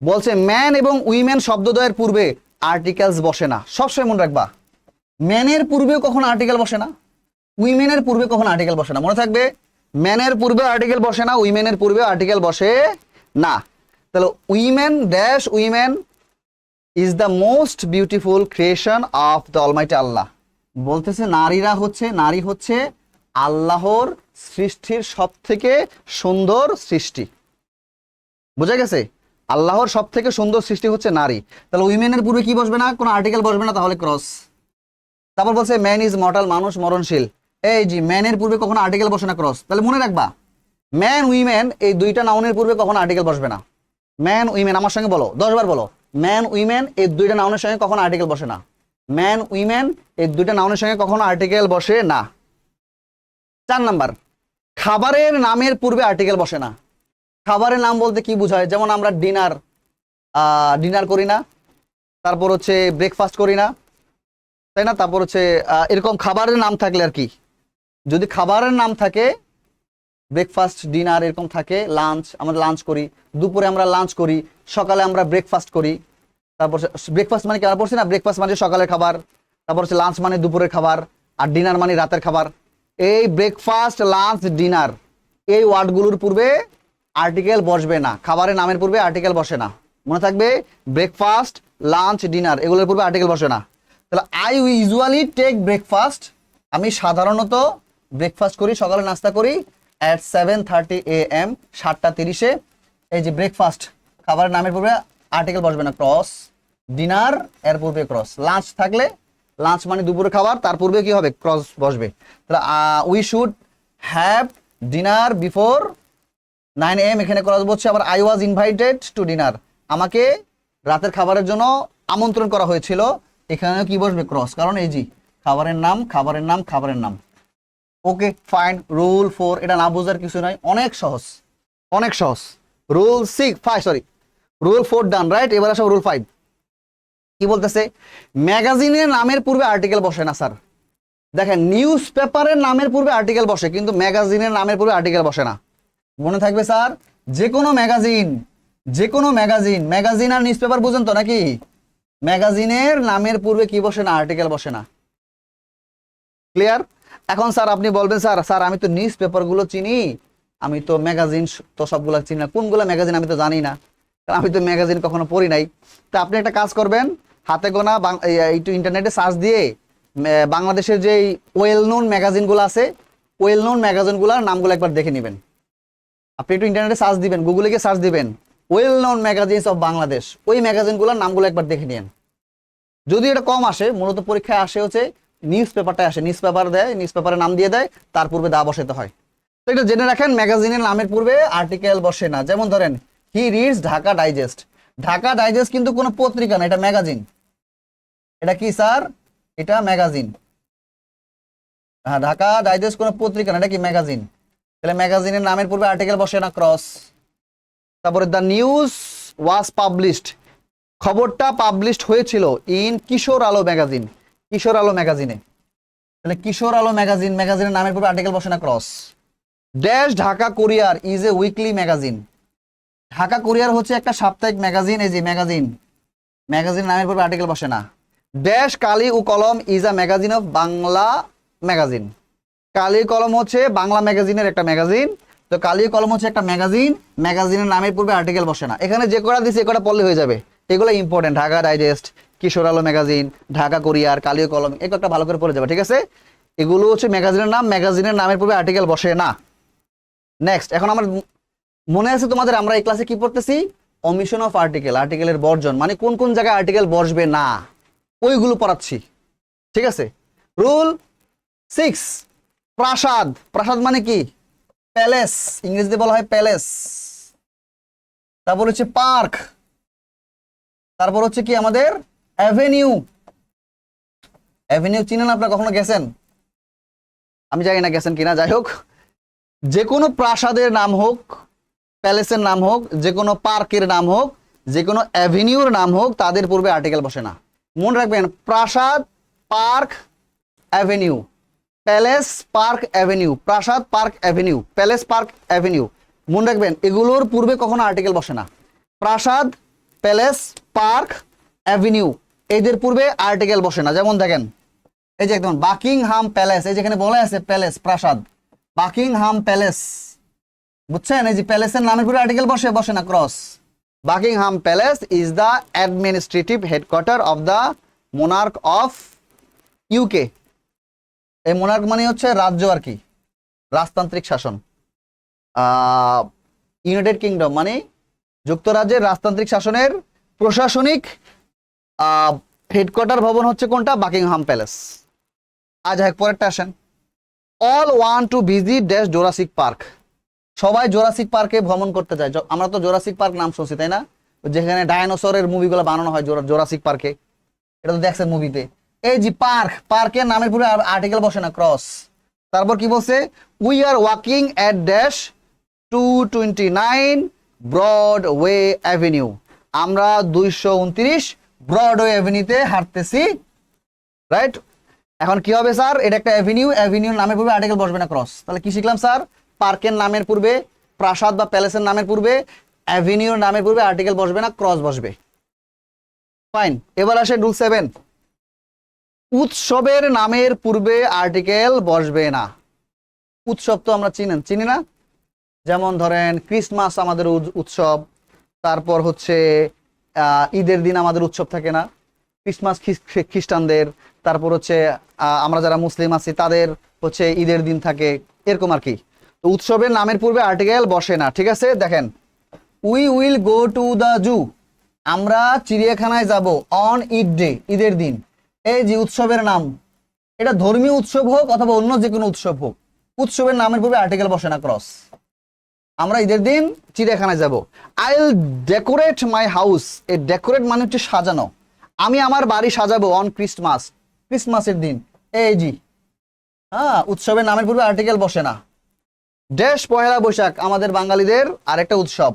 বলছে ম্যান এবং উইমেন শব্দদ্বয়ের পূর্বে আর্টিকেলস বসে না। সবসময় মনে রাখবা, ম্যানের পূর্বেও কখনো আর্টিকেল বসে না, উইমেনের পূর্বে কখনো আর্টিকেল বসে না। মনে থাকবে, ম্যানের পূর্বে আর্টিকেল বসে না, উইমেনের পূর্বে আর্টিকেল বসে না। তাহলে women dash women is the most beautiful creation of the almighty Allah. বলতেছে নারী হচ্ছে আল্লাহর সৃষ্টির সব থেকে সুন্দর সৃষ্টি। বুঝা গেছে? আল্লাহর সব থেকে সুন্দর সৃষ্টি হচ্ছে নারী। তাহলে উইমেনের পূর্বে কি বসবে না, কোনো আর্টিকেল বসবে না, তাহলে ক্রস। তারপর বলছে ম্যান ইজ মর্টাল, মানুষ মরণশীল। এই জি, ম্যানের পূর্বে কখনো আর্টিকেল বসে না, ক্রস। তাহলে মনে রাখবা, ম্যান উইমেন এই দুইটা নাউনের পূর্বে কখনো আর্টিকেল বসবে না। ম্যান উইমেন, আমার সঙ্গে বলো, 10 বার বলো, ম্যান উইমেন এই দুইটা নাউনের সঙ্গে কখনো আর্টিকেল বসে না। ম্যান উইমেন এই দুইটা নাউনের সঙ্গে কখনো আর্টিকেল বসে না। 4 নাম্বার, খাবারের নামের পূর্বে আর্টিকেল বসে না। খাবারের নাম বলতে কি বোঝায়? যেমন আমরা ডিনার করি না, তারপর হচ্ছে ব্রেকফাস্ট করি না, তাই না? তারপর হচ্ছে এরকম খাবারের নাম থাকলে আর কি, যদি খাবারের নাম থাকে, ব্রেকফাস্ট, ডিনার এরকম থাকে, লাঞ্চ, আমরা লাঞ্চ করি, দুপুরে আমরা লাঞ্চ করি, সকালে আমরা ব্রেকফাস্ট করি। তারপর ব্রেকফাস্ট মানে কি আমরা পড়ছি না, ব্রেকফাস্ট মানে সকালের খাবার, তারপর হচ্ছে লাঞ্চ মানে দুপুরের খাবার, আর ডিনার মানে রাতের খাবার। এই ব্রেকফাস্ট, লাঞ্চ, ডিনার এই ওয়ার্ডগুলোর পূর্বে আর্টিকেল বসবে না, খাবারের নামের পূর্বে আর্টিকেল বসে না। মনে থাকবে, ব্রেকফাস্ট, লাঞ্চ, ডিনার এগুলোর পূর্বে আর্টিকেল বসে না। তাহলে আই ইউজুয়ালি টেক ব্রেকফাস্ট, আমি সাধারণত ব্রেকফাস্ট করি, সকালে নাস্তা করি at 7:30 AM, 7:30। এই যে ব্রেকফাস্ট, খাবারের নামের পূর্বে আর্টিকেল বসবে না, ক্রস। ডিনার এর পূর্বে ক্রস। লাঞ্চ থাকলে, লাঞ্চ মানে দুপুরের খাবার, তার পূর্বে কি হবে, ক্রস বসবে। তাহলে we should have dinner before 9 AM, এখানে ক্রস বসছে। আবার I was invited to dinner, আমাকে রাতের খাবারের জন্য আমন্ত্রণ করা হয়েছিল, এখানে কি বসবে, ক্রস, কারণ এই জি খাবারের নাম, খাবারের নাম, খাবারের নাম। Okay fine. রুল 4, এটা না বোঝার কিছু নাই, অনেক সহজ, অনেক সহজ। রুল 4 ডান, রাইট? এবার আসো রুল 5। কি বলতেছে? ম্যাগাজিনের নামের পূর্বে আর্টিকেল বসে না স্যার। দেখেন, নিউজ পেপারের নামের পূর্বে আর্টিকেল বসে, কিন্তু ম্যাগাজিনের নামের পূর্বে আর্টিকেল বসে না। মনে থাকবে স্যার, যে কোনো ম্যাগাজিন আর নিউজ পেপার বুঝেন তো নাকি? ম্যাগাজিনের নামের পূর্বে কি বসে না, আর্টিকেল বসে না। ক্লিয়ার? এখন স্যার আপনি বলবেন, স্যার আমি তো নিউজ পেপারগুলো চিনি, আমি তো ম্যাগাজিন তো সবগুলো চিনি না, কোনগুলো ম্যাগাজিন আমি তো জানি না। কারণ আমি তো ম্যাগাজিন কখনো পড়ি নাই। তা আপনি একটা কাজ করবেন, হাতে গোনা একটু ইন্টারনেটে সার্চ দিয়ে বাংলাদেশের যে ওয়েল নোন ম্যাগাজিনগুলো আছে, ওয়েল নোন ম্যাগাজিনগুলোর নামগুলো একবার দেখে নেবেন। আপনি একটু ইন্টারনেটে সার্চ দিবেন, গুগলে গিয়ে সার্চ দিবেন well known magazines of Bangladesh, ওই ম্যাগাজিনগুলোর নামগুলো একবার দেখে নিন। যদি এটা কম আসে, মূলত পরীক্ষায় আসে হচ্ছে নিউজ পেপারটা আসে, নিউজ পেপার দেয়, নিউজ পেপারের নাম দিয়ে দেয়, তার পূর্বে দা বসাতে হয়। তো এটা জেনে রাখেন, ম্যাগাজিনের নামের পূর্বে আর্টিকেল বসে না। যেমন ধরেন he reads Dhaka digest, Dhaka digest কিন্তু কোনো পত্রিকা না, এটা ম্যাগাজিন। এটা কি স্যার? এটা ম্যাগাজিন। হ্যাঁ, ঢাকা ডাইজেস্ট কোনো পত্রিকা না, এটা কি ম্যাগাজিন। তাহলে ম্যাগাজিনের নামের পূর্বে আর্টিকেল বসে না, ক্রস। তারপরে দ্য নিউজ ওয়াজ পাবলিশড, খবরটা পাবলিশড হয়েছিল ইন কিশোর আলো ম্যাগাজিন, কিশোর আলো ম্যাগাজিনে। তাহলে কিশোর আলো ম্যাগাজিন, ম্যাগাজিনের নামের পূর্বে আর্টিকেল বসে না, cross. Dash Dhaka courier is a weekly magazine, Dhaka courier হচ্ছে একটা সাপ্তাহিক ম্যাগাজিন, এই যে ম্যাগাজিন, ম্যাগাজিন নামের পূর্বে আর্টিকেল বসে না। Dash Kali o Kalam is a magazine of Bangla magazine, Kali Kalam হচ্ছে বাংলা ম্যাগাজিনের একটা ম্যাগাজিন। তো কালি কলম হচ্ছে একটা ম্যাগাজিন, ম্যাগাজিনের নামের পূর্বে আর্টিকেল বসে না। এখানে যে কটা দিচ্ছে এ কটা পড়লে হয়ে যাবে, এগুলো ইম্পর্টেন্ট। ঢাকা ডাইজেস্ট, কিশোর আলো ম্যাগাজিন, ঢাকা কুরিয়ার, কালি কলম, এই কটা ভালো করে পড়ে যাবে, ঠিক আছে। এগুলো হচ্ছে ম্যাগাজিনের নাম, ম্যাগাজিনের নামের পূর্বে আর্টিকেল বসে না। নেক্সট, এখন আমার মনে আছে তোমাদের, আমরা এই ক্লাসে কি পড়তেছি? অমিশন অফ আর্টিকেল, আর্টিকেলের বর্জন, মানে কোন কোন জায়গায় আর্টিকেল বসবে না, ওইগুলো পড়াচ্ছি, ঠিক আছে। রুল 6, প্রাসাদ, প্রাসাদ মানে কি? প্যালেস, ইংরেজিতে বলা হয় প্যালেস। তারপর হচ্ছে পার্ক, তারপর হচ্ছে কি আমাদের অ্যাভিনিউ। অ্যাভিনিউ চিনেন আপনারা? কখনো গেছেন? আমি জানি না গেছেন কিনা, যাই হোক, যে কোনো প্রাসাদের নাম হোক, প্যালেসের নাম হোক, যে কোনো পার্কের নাম হোক, যে কোনো অ্যাভিনিউর নাম হোক, তাদের পূর্বে আর্টিকেল বসে না। মনে রাখবেন, প্রাসাদ, park, avenue, palace, park, avenue, প্রাসাদ, park, avenue, palace, park, avenue, মনে রাখবেন এগুলোর পূর্বে কখনো আর্টিকেল বসে না। প্রাসাদ, প্যালেস, পার্ক, অ্যাভিনিউ, এদের পূর্বে আর্টিকেল বসে না। যেমন দেখেন, এই যে একদম বাকিংহাম প্যালেস, এই যেখানে বলা আছে প্যালেস, প্রাসাদ, বাকিংহাম প্যালেস, বুঝছেন? এই যে প্যালেসের নামের পূর্বে আর্টিকেল বসে, বসে না, cross. Buckingham palace is the administrative headquarter of the Monarch of UK. এই মোনার্ক মানে হচ্ছে রাজ্য আর কি, রাজতান্ত্রিক শাসন। ইউনাইটেড কিংডম মানে যুক্তরাজ্যের রাজতান্ত্রিক শাসনের প্রশাসনিক হেডকোয়ার্টার ভবন হচ্ছে কোনটা? Buckingham palace. আজ এক পরেরটা আসেন, all want to visit dash Jurassic park, সবাই জোরাসিক পার্কে ভ্রমণ করতে যায়। আমরা তো জোরাসিক পার্ক নাম শুনছি, তাই না? যেখানে ডাইনোসরের মুভিগুলো বানানো হয় জোরাসিক পার্কে, এটা তো দেখছেন মুভিতে। এই যে পার্ক, পার্কের নামের পুরো আর্টিকেল বসে না, ক্রস। তারপর কি বলছে? We are walking at dash 229 Broadway avenue, আমরা 229 ব্রডওয়ে অ্যাভিনিউতে হাঁটতেছি, রাইট। এখন কি হবে স্যার? এটা একটা অ্যাভিনিউ, অ্যাভিনিউর নামের পূর্বে আর্টিকেল বসবে না, ক্রস। তাহলে কি শিখলাম স্যার? পার্কের নামের পূর্বে, প্রাসাদ বা প্যালেসের নামের পূর্বে, অ্যাভিনিউর নামের পূর্বে আর্টিকেল বসবে না, ক্রস বসবে। ফাইন। এবার আসে রুল 7, উৎসবের নামের পূর্বে আর্টিকেল বসবে না। উৎসব তো আমরা চিনি না? যেমন ধরেন ক্রিসমাস আমাদের উৎসব, তারপর হচ্ছে ঈদের দিন আমাদের উৎসব থাকে না? ক্রিসমাস খ্রিস্টানদের, তারপর হচ্ছে আমরা যারা মুসলিম আছি তাদের হচ্ছে ঈদের দিন থাকে, এরকম আর কি। তো উৎসবের নামের পূর্বে আর্টিকেল বসে না, ঠিক আছে। দেখেন, we will go to the zoo, আমরা চিড়িয়াখানায় যাব, অন ঈদ ডে, ঈদের দিন। এই যে উৎসবের নাম, এটা ধর্মীয় উৎসব হোক অথবা অন্য যে কোনো উৎসব হোক, উৎসবের নামের পূর্বে আর্টিকেল বসে না, ক্রস। আমরা ঈদের দিন চিড়িয়াখানায় যাব। I will decorate my house, এই ডেকোরেট মানে হচ্ছে সাজানো, আমি আমার বাড়ি সাজাবো, অন ক্রিসমাস, ক্রিসমাসের দিন। এই জি, হ্যাঁ, উৎসবের নামের পূর্বে আর্টিকেল বসে না। ড্যাশ পহেলা বৈশাখ আমাদের বাঙালিদের আরেকটা উৎসব,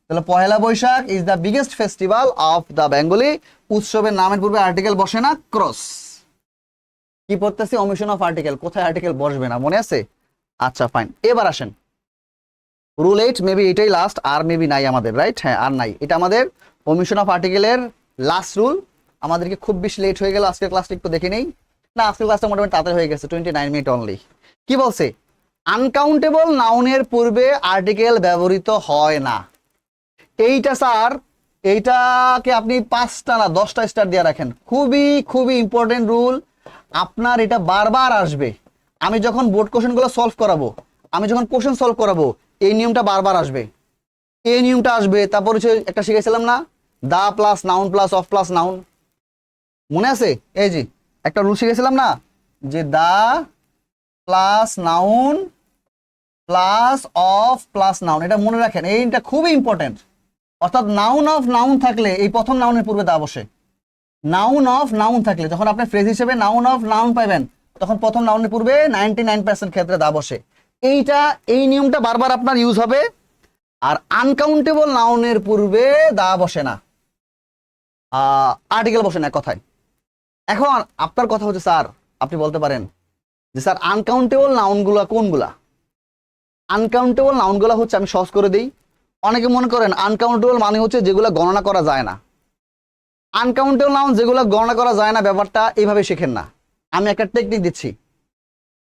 তাহলে Pohela Boishakh is the biggest festival of the Bengali, উৎসবের নামের পূর্বে আর্টিকেল বসে না, ক্রস। কি পড়তেছি? অমিশন অফ আর্টিকেল, কোথায় আর্টিকেল বসবে না, মনে আছে? আচ্ছা ফাইন। এবার আসেন রুল 8, মেবি এটাই লাস্ট, আর মেবি নাই আমাদের, রাইট? হ্যাঁ, আর নাই, এটা আমাদের অমিশন অফ আর্টিকেলের লাস্ট রুল। আমাদেরকে খুব বেশি লেট হয়ে গেল, আজকের ক্লাসটা একটু দেখে নেই। না, আজকের ক্লাসটা মোটামুটি তাড়াতাড়ি হয়ে গেছে, 29 মিনিট অনলি। কি বলছে? আনকাউন্টেবল নাউনের পূর্বে আর্টিকেল ব্যবহৃত হয় না। এইটা স্যার এইটাকে আপনি 5টা না 10টা স্টার দিয়ে রাখেন। খুবই খুবই ইম্পর্টেন্ট রুল, আপনার এটা বারবার আসবে। আমি যখন বোর্ড কোশ্চেনগুলো সলভ করাবো, আমি যখন কোশ্চেন সলভ করাবো, এই নিয়মটা বারবার আসবে, এই নিয়মটা আসবে। তারপর হচ্ছে একটা শিখেছিলাম না, the plus noun plus of plus noun, মনে আছে? এই যে একটা রুল শিখেছিলাম না, যে the plus noun plus of plus noun, এটা মনে রাখেন, এইটা খুবই ইম্পর্টেন্ট। অর্থাৎ নাউন অফ নাউন থাকলে এই প্রথম নাউনের পূর্বে দা বসে। নাউন অফ নাউন থাকলে যখন আপনি ফ্রেজ হিসেবে নাউন অফ নাউন পাবেন, তখন প্রথম নাউনের পূর্বে 99% ক্ষেত্রে দা বসে। এই নিয়মটা বারবার আপনার ইউজ হবে। আর আনকাউন্টেবল নাউনের পূর্বে দা বসে না, আর্টিকেল বসে না কথায়। এখন আপনার কথা হচ্ছে স্যার, আপনি বলতে পারেন যে স্যার আনকাউন্টেবল নাউনগুলা কোনগুলা? আনকাউন্টেবল নাউনগুলা হচ্ছে, আমি সহজ করে দিই। অনেকে মনে করেন আনকাউন্টেবল মানে হচ্ছে যেগুলো গণনা করা যায় না। আনকাউন্টেবল নাউন যেগুলো গণনা করা যায় না, ব্যাপারটা এইভাবে শেখেন না। আমি একটা টেকনিক দিচ্ছি।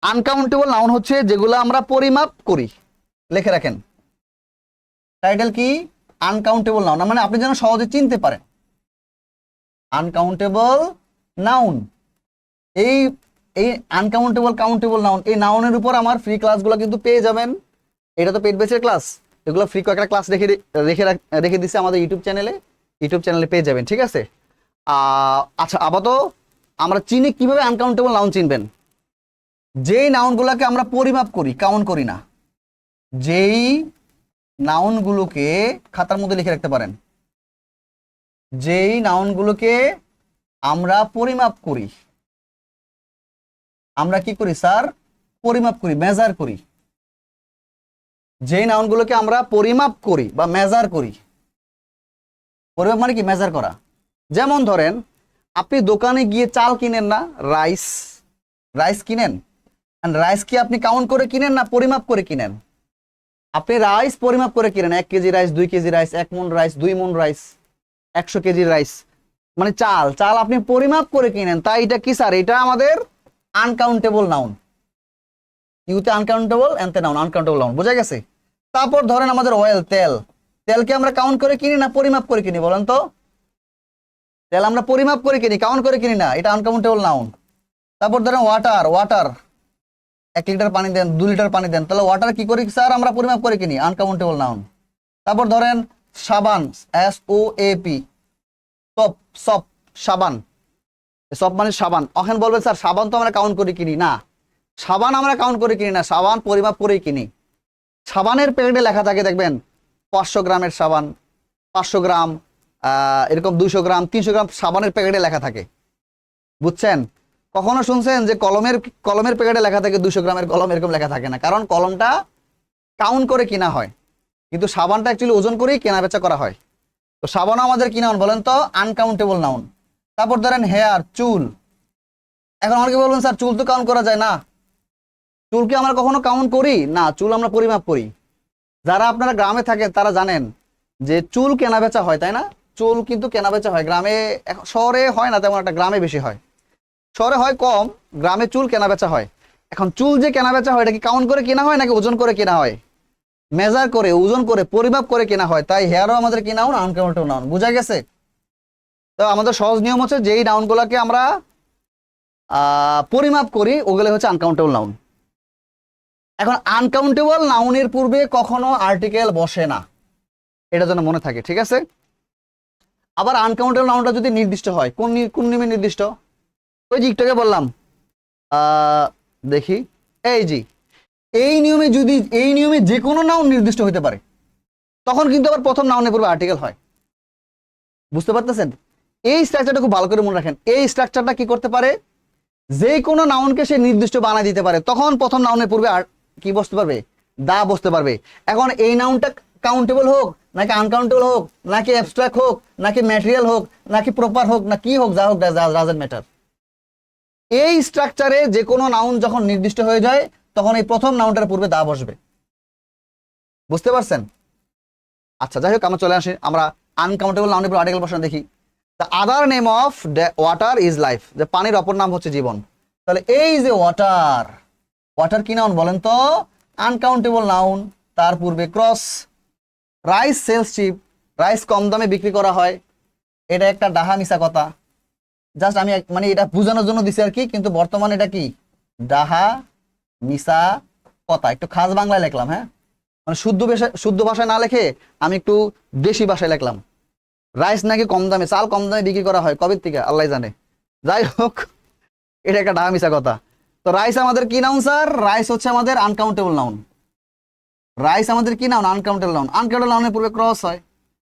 আনকাউন্টেবল নাউন হচ্ছে যেগুলো আমরা পরিমাপ করি। লিখে রাখেন, টাইটেল কি? আনকাউন্টেবল নাউন, মানে আপনি যেন সহজে চিনতে পারেন। আনকাউন্টেবল নাউন, এই এই আনকাউন্টেবল কাউন্টেবল নাউন, এই নাউনের উপর আমার ফ্রি ক্লাসগুলো কিন্তু পেয়ে যাবেন। এটা তো পেড বেসের ক্লাস, এগুলো ফ্রি কয়েকটা ক্লাস রেখে দিচ্ছে আমাদের ইউটিউব চ্যানেলে পেয়ে যাবেন, ঠিক আছে? আচ্ছা, আপাতত আমরা চিনি কিভাবে আনকাউন্টেবল নাউন চিনবেন। যেই নাউনগুলোকে আমরা পরিমাপ করি, কাউন্ট করি না, যেই নাউনগুলোকে খাতার মধ্যে লিখে রাখতে পারেন, যেই নাউনগুলোকে আমরা পরিমাপ করি, আমরা কি করি স্যার? পরিমাপ করি, মেজার করি। যেই নাউনগুলোকে আমরা পরিমাপ করি বা মেজার করি, পরিমাপ মানে কি? মেজার করা। যেমন ধরেন, আপনি দোকানে গিয়ে চাল কিনেন না, রাইস কিনেন। রাইস কি আপনি কাউন্ট করে কিনেন না পরিমাপ করে কিনেন? আপনি রাইস পরিমাপ করে কিনেন, 1 কেজি রাইস, 2 কেজি রাইস, 1 মণ রাইস, 2 মণ রাইস, 100 কেজি রাইস, মানে চাল আপনি পরিমাপ করে কিনেন। তাই এটা কি স্যার? এটা আমাদের আনকাউন্টেবল নাউন। ইউতে আনকাউন্টেবল, এনতে নাউন, আনকাউন্টেবল নাউন, বোঝা গেছে? তারপর ধরেন আমাদের অয়েল, তেলকে আমরা কাউন্ট করে কিনি না পরিমাপ করে কিনি বলেন তো? তেল আমরা পরিমাপ করে কিনি, কাউন্ট করে কিনি না, এটা আনকাউন্টেবল নাউন। তারপর ধরেন ওয়াটার 1 লিটার পানি দেন, 2 লিটার পানি দেন, তাহলে ওয়াটার কি করি স্যার? আমরা পরিমাপ করে কিনি, আনকাউন্টেবল নাউন। তারপর ধরেন সাবান, SOAP, সপ, সাবান, সব মানে সাবান। এখন বলবেন স্যার সাবান তো আমরা কাউন্ট করে কিনি না। সাবান আমরা কাউন্ট করে কিনি না, সাবান পরিমাপ করেই কিনি। সাবানের প্যাকেটে লেখা থাকে দেখবেন, 500 গ্রামের সাবান, 500 গ্রাম, এরকম 200 গ্রাম, 300 গ্রাম সাবানের প্যাকেটে লেখা থাকে, বুঝছেন? কখনো শুনছেন যে কলমের প্যাকেটে লেখা থাকে 200 গ্রামের কলম? এরকম লেখা থাকে না, কারণ কলমটা কাউন্ট করে কিনা হয়, কিন্তু সাবানটা অ্যাকচুয়ালি ওজন করেই কেনা বেচা করা হয়। তো সাবানও আমাদের কি নাউন বলেন তো? Uncountable noun. তারপর ধরেন হেয়ার, চুল। এখন অনেকে বলবেন স্যার চুল তো কাউন্ট করা যায় না। চুল কি আমরা কখনো কাউন্ট করি না? চুল আমরা পরিমাপ করি। যারা আপনারা গ্রামে থাকেন তারা জানেন যে চুল কেনা বেচা হয়, তাই না? চুল কিন্তু কেনা বেচা হয় গ্রামে, শহরে হয় না তেমন একটা, গ্রামে বেশি হয়। শহরে হয় কম, গ্রামে চুল কেনা বেচা হয়। এখন চুল যে কেনা বেচা হয়, এটা কি কাউন্ট করে কেনা হয় নাকি ওজন করে কেনা হয়? মেজার করে, ওজন করে, পরিমাপ করে কেনা হয়। তাই হেয়ারও আমাদের কি নাউন? আনকাউন্টেবল নাউন, বোঝা গেছে? তো আমাদের সহজ নিয়ম হচ্ছে, যেই নাউনগুলোকে আমরা পরিমাপ করি ওগুলো হচ্ছে আনকাউন্টেবল নাউন। এখন আনকাউন্টেবল নাউনের পূর্বে কখনো আর্টিকেল বসে না, এটা যেন মনে থাকে, ঠিক আছে? আবার আনকাউন্টেবল নাউনটা যদি নির্দিষ্ট হয়, কোন নিয়মে নির্দিষ্ট? ওই যে একটু আগে বললাম, দেখি, এই নিয়মে যে কোনো নাউন নির্দিষ্ট হতে পারে, তখন কিন্তু আবার প্রথম নাউনের পূর্বে আর্টিকেল হয়। বুঝতে পারতেছেন? এই স্ট্রাকচারটা খুব ভালো করে মনে রাখেন। এই স্ট্রাকচারটা কি করতে পারে? যে কোনো নাউনকে সে নির্দিষ্ট বানায় দিতে পারে, তখন প্রথম নাউনের পূর্বে কি বসতে পারবে? দা বসতে পারবে। এখন এই নাউনটা কাউন্টেবল হোক নাকি আনকাউন্টেবল হোক, নাকি অ্যাবস্ট্রাক্ট হোক, নাকি ম্যাটেরিয়াল হোক, নাকি প্রপার হোক, না কি হোক, যা হোক, ডাজন্ট ম্যাটার। এই স্ট্রাকচারে যে কোনো নাউন যখন নির্দিষ্ট হয়ে যায়, তখন এই প্রথম নাউনটার পূর্বে দা বসবে। বুঝতে পারছেন? আচ্ছা, যাই হোক, আমরা চলে আসি, আমরা আনকাউন্টেবল নাউনের উপর আর্টিকেল বসানো দেখি। The other name of water is life, যে পানির অপর নাম হচ্ছে জীবন। তাহলে এই যে ওয়াটার কি নাউন বলেন তো? Uncountable noun. তার পূর্বে cross. Rice sells cheap, rice কম দামে বিক্রি করা হয়, এটা একটা ডাহা মিছা কথা। জাস্ট আমি মানে এটা বোঝানোর জন্য দিছি আর কি, কিন্তু বর্তমানে এটা কি ডাহা মিছা কথা, একটু খাস বাংলায় লিখলাম। হ্যাঁ, মানে শুদ্ধ ভাষায় না লিখে আমি একটু দেশি ভাষায় লিখলাম। রাইস নাকি কম দামে, চাল কম দামে বিক্রি করা হয়, কবে থেকে আল্লাহ জানে। যাই হোক, এটা একটা ডাহা মিছা কথা। তো রাইস আমাদের কি নাউন স্যার? রাইস হচ্ছে আমাদের আনকাউন্টেবল নাউন। রাইস আমাদের কি নাউন? Uncountable noun. আনকাউন্টেবল নাউনের পূর্বে ক্রস হয়।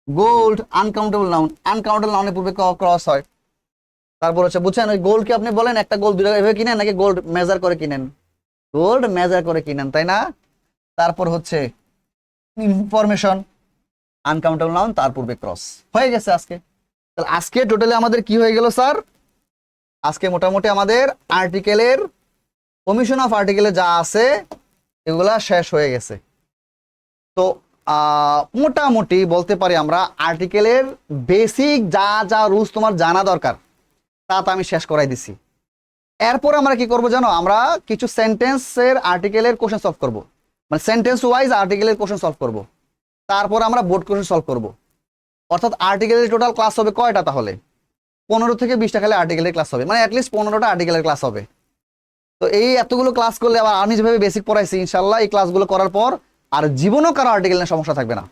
গোল্ড আনকাউন্টেবল নাউন, আনকাউন্টেবল নাউনের পূর্বে ক্রস হয়। তারপর হচ্ছে বুঝছেন, ওই গোল্ডকে আপনি বলেন একটা গোল্ড 2 টাকা এভাবে কিনেন, নাকি গোল্ড মেজার করে কিনেন? গোল্ড মেজার করে কিনেন, তাই না? তারপর হচ্ছে ইনফরমেশন, আনকাউন্টেবল নাউন, তার পূর্বে ক্রস হয়ে গেছে আজকে। তাহলে আজকে টোটালি আমাদের কি হয়ে গেল স্যার? আজকে মোটামুটি আমাদের আর্টিকেলের, কমিশন অফ আর্টিকেলে যা আছে এগুলা শেষ হয়ে গেছে। তো মোটামুটি বলতে পারি আমরা আর্টিকেলের বেসিক যা যা রুলস তোমার জানা দরকার তা তো আমি শেষ করাই দিছি। এরপর আমরা কি করব জানো? আমরা কিছু সেন্টেন্সের আর্টিকেলের কোশ্চেন সলভ করব, মানে সেন্টেন্স ওয়াইজ আর্টিকেলের কোশ্চেন সলভ করব। তারপর আমরা বোর্ড কোশ্চেন সলভ করব। অর্থাৎ আর্টিকেলের টোটাল ক্লাস হবে কয়টা? তাহলে 15 থেকে 20টা খালি আর্টিকেলের ক্লাস হবে, মানে অ্যাটলিস্ট 15টা আর্টিকেলের ক্লাস হবে। তো এই এতগুলো ক্লাস করলে আবার আমি যেভাবে বেসিক পড়াইছি ইনশাল্লাহ এই ক্লাসগুলো করার পর আর জীবনও কারো আর্টিকেল নিয়ে সমস্যা থাকবে না।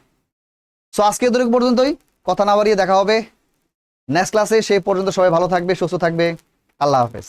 সো আজকে এতটুকু পর্যন্তই, কথা না বাড়িয়ে দেখা হবে নেক্সট ক্লাসে। সেই পর্যন্ত সবাই ভালো থাকবে, সুস্থ থাকবে। আল্লাহ হাফেজ।